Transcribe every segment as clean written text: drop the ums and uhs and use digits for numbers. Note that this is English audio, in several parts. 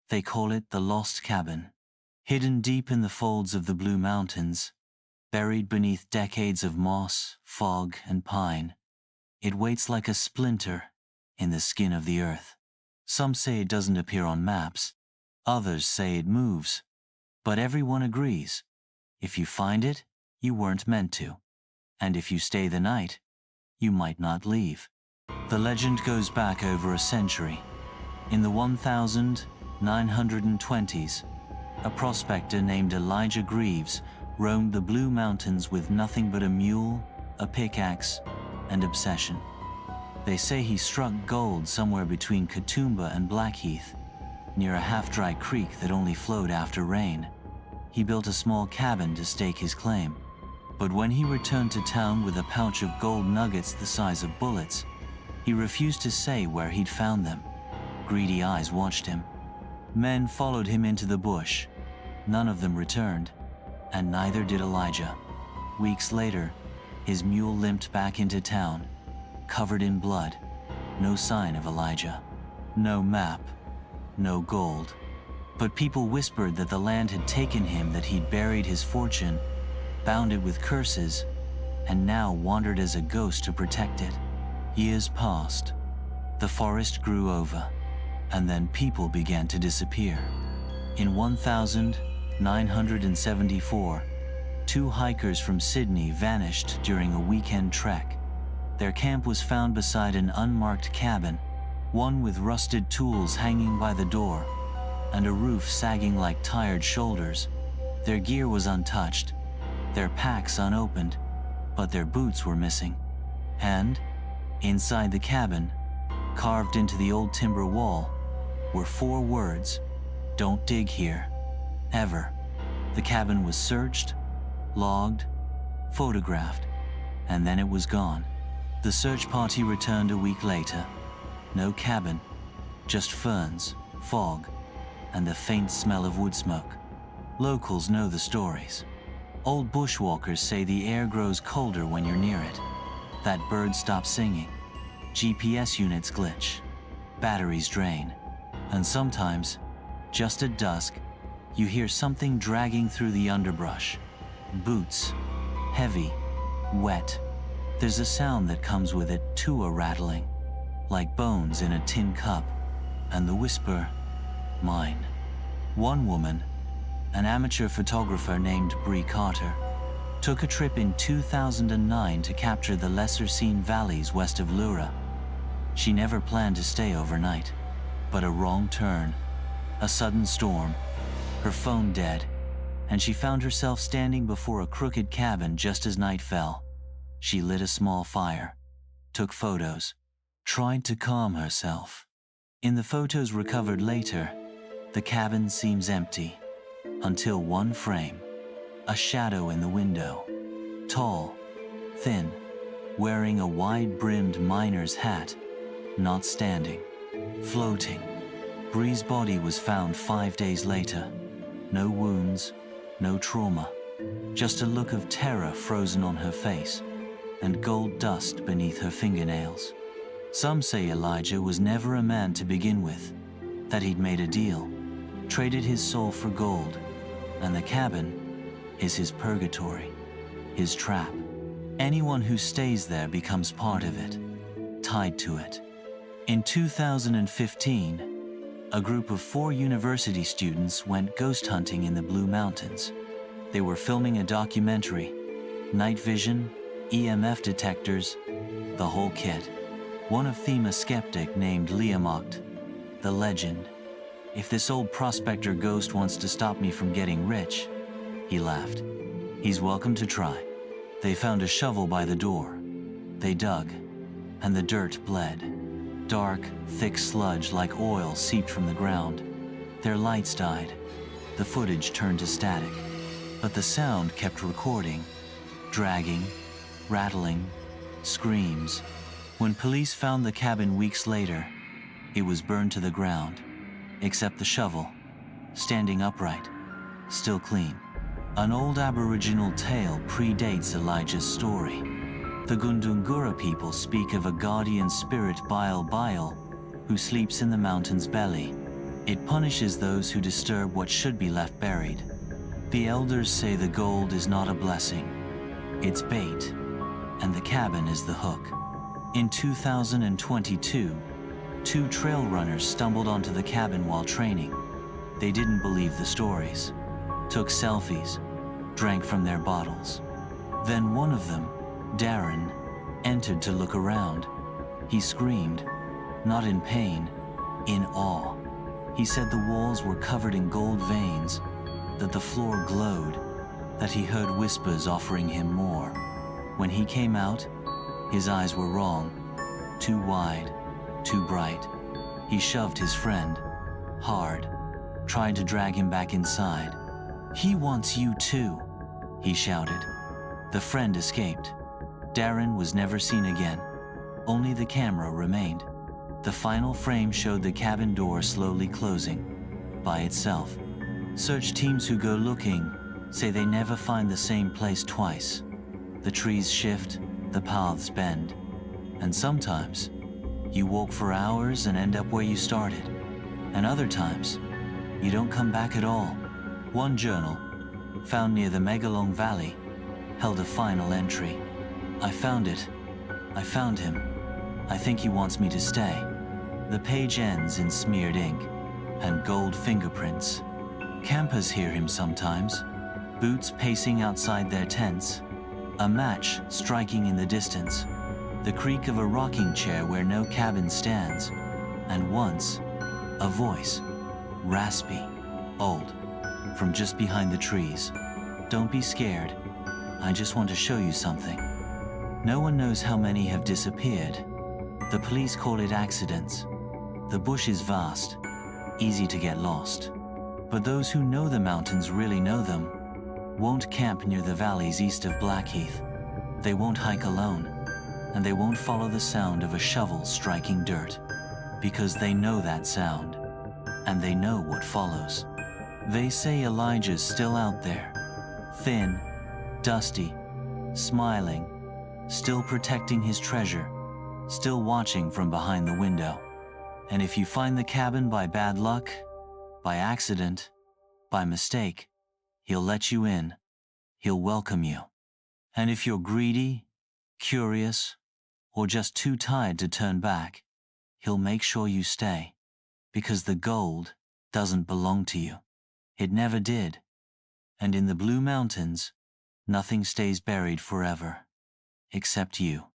They call it the Lost Cabin. Hidden deep in the folds of the Blue Mountains, buried beneath decades of moss, fog, and pine, it waits like a splinter in the skin of the earth. Some say it doesn't appear on maps, others say it moves, but everyone agrees. If you find it, you weren't meant to. And if you stay the night, you might not leave. The legend goes back over a century. In the 1920s, a prospector named Elijah Greaves roamed the Blue Mountains with nothing but a mule, a pickaxe, and obsession. They say he struck gold somewhere between Katoomba and Blackheath, near a half-dry creek that only flowed after rain. He built a small cabin to stake his claim. But when he returned to town with a pouch of gold nuggets the size of bullets, he refused to say where he'd found them. Greedy eyes watched him. Men followed him into the bush. None of them returned, and neither did Elijah. Weeks later, his mule limped back into town, covered in blood. No sign of Elijah. No map. No gold. But people whispered that the land had taken him, that he'd buried his fortune, bound it with curses, and now wandered as a ghost to protect it. Years passed. The forest grew over, and then people began to disappear. In 1974, 2 hikers from Sydney vanished during a weekend trek. Their camp was found beside an unmarked cabin, one with rusted tools hanging by the door, and a roof sagging like tired shoulders. Their gear was untouched, their packs unopened, but their boots were missing. And, inside the cabin, carved into the old timber wall, were 4 words: "Don't dig here. Ever." The cabin was searched, logged, photographed, and then it was gone. The search party returned a week later. No cabin, just ferns, fog, and the faint smell of wood smoke. Locals know the stories. Old bushwalkers say the air grows colder when you're near it. That bird stops singing. GPS units glitch. Batteries drain. And sometimes, just at dusk, you hear something dragging through the underbrush. Boots. Heavy. Wet. There's a sound that comes with it, too, a rattling, like bones in a tin cup, and the whisper, "Mine." One woman, an amateur photographer named Bree Carter, took a trip in 2009 to capture the lesser-seen valleys west of Lura. She never planned to stay overnight, but a wrong turn, a sudden storm, her phone dead, and she found herself standing before a crooked cabin just as night fell. She lit a small fire, took photos, tried to calm herself. In the photos recovered later, the cabin seems empty, until one frame, a shadow in the window, tall, thin, wearing a wide-brimmed miner's hat, not standing, floating. Bree's body was found 5 days later. No wounds, no trauma, just a look of terror frozen on her face, and gold dust beneath her fingernails. Some say Elijah was never a man to begin with, that he'd made a deal, traded his soul for gold, and the cabin is his purgatory, his trap. Anyone who stays there becomes part of it, tied to it. In 2015, a group of 4 university students went ghost hunting in the Blue Mountains. They were filming a documentary, night vision, EMF detectors, the whole kit. One of them a skeptic named Leah mocked, "The legend. If this old prospector ghost wants to stop me from getting rich," he laughed, "he's welcome to try." They found a shovel by the door. They dug, and the dirt bled. Dark, thick sludge like oil seeped from the ground. Their lights died. The footage turned to static, but the sound kept recording, dragging, rattling, screams. When police found the cabin weeks later, it was burned to the ground, except the shovel, standing upright, still clean. An old Aboriginal tale predates Elijah's story. The Gundungura people speak of a guardian spirit Bile Bile who sleeps in the mountain's belly. It punishes those who disturb what should be left buried. The elders say the gold is not a blessing, it's bait, and the cabin is the hook. In 2022, 2 trail runners stumbled onto the cabin while training. They didn't believe the stories, took selfies, drank from their bottles. Then one of them, Darren, entered to look around. He screamed, not in pain, in awe. He said the walls were covered in gold veins, that the floor glowed, that he heard whispers offering him more. When he came out, his eyes were wrong, too wide, too bright. He shoved his friend, hard, tried to drag him back inside. "He wants you too," he shouted. The friend escaped. Darren was never seen again. Only the camera remained. The final frame showed the cabin door slowly closing, by itself. Search teams who go looking say they never find the same place twice. The trees shift, the paths bend, and sometimes you walk for hours and end up where you started, and other times you don't come back at all. One journal, found near the Megalong Valley, held a final entry. "I found it. I found him. I think he wants me to stay." The page ends in smeared ink and gold fingerprints. Campers hear him sometimes, boots pacing outside their tents, a match striking in the distance, the creak of a rocking chair where no cabin stands, and once, a voice, raspy, old, from just behind the trees. "Don't be scared. I just want to show you something." No one knows how many have disappeared. The police call it accidents. The bush is vast, easy to get lost. But those who know the mountains really know them, won't camp near the valleys east of Blackheath. They won't hike alone, and they won't follow the sound of a shovel striking dirt, because they know that sound, and they know what follows. They say Elijah's still out there, thin, dusty, smiling, still protecting his treasure, still watching from behind the window. And if you find the cabin by bad luck, by accident, by mistake, he'll let you in. He'll welcome you. And if you're greedy, curious, or just too tired to turn back, he'll make sure you stay. Because the gold doesn't belong to you. It never did. And in the Blue Mountains, nothing stays buried forever, except you.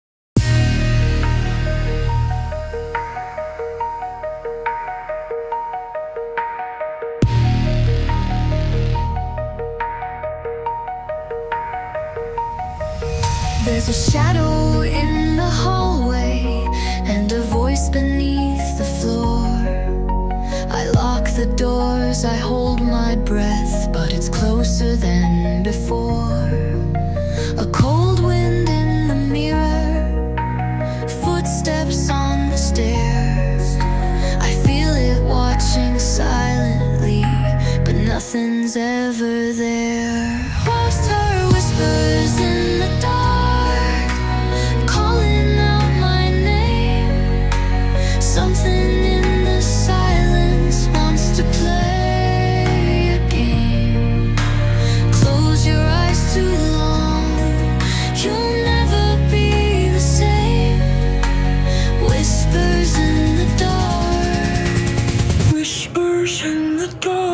There's a shadow in the hallway and a voice beneath the floor. I lock the doors, I hold my breath, but it's closer than before. A cold wind in the mirror, footsteps on the stairs. I feel it watching silently, but nothing's ever there. Past her whispers in the dark, calling out my name. Something in the silence wants to play a game. Close your eyes too long, you'll never be the same. Whispers in the dark, whispers in the dark.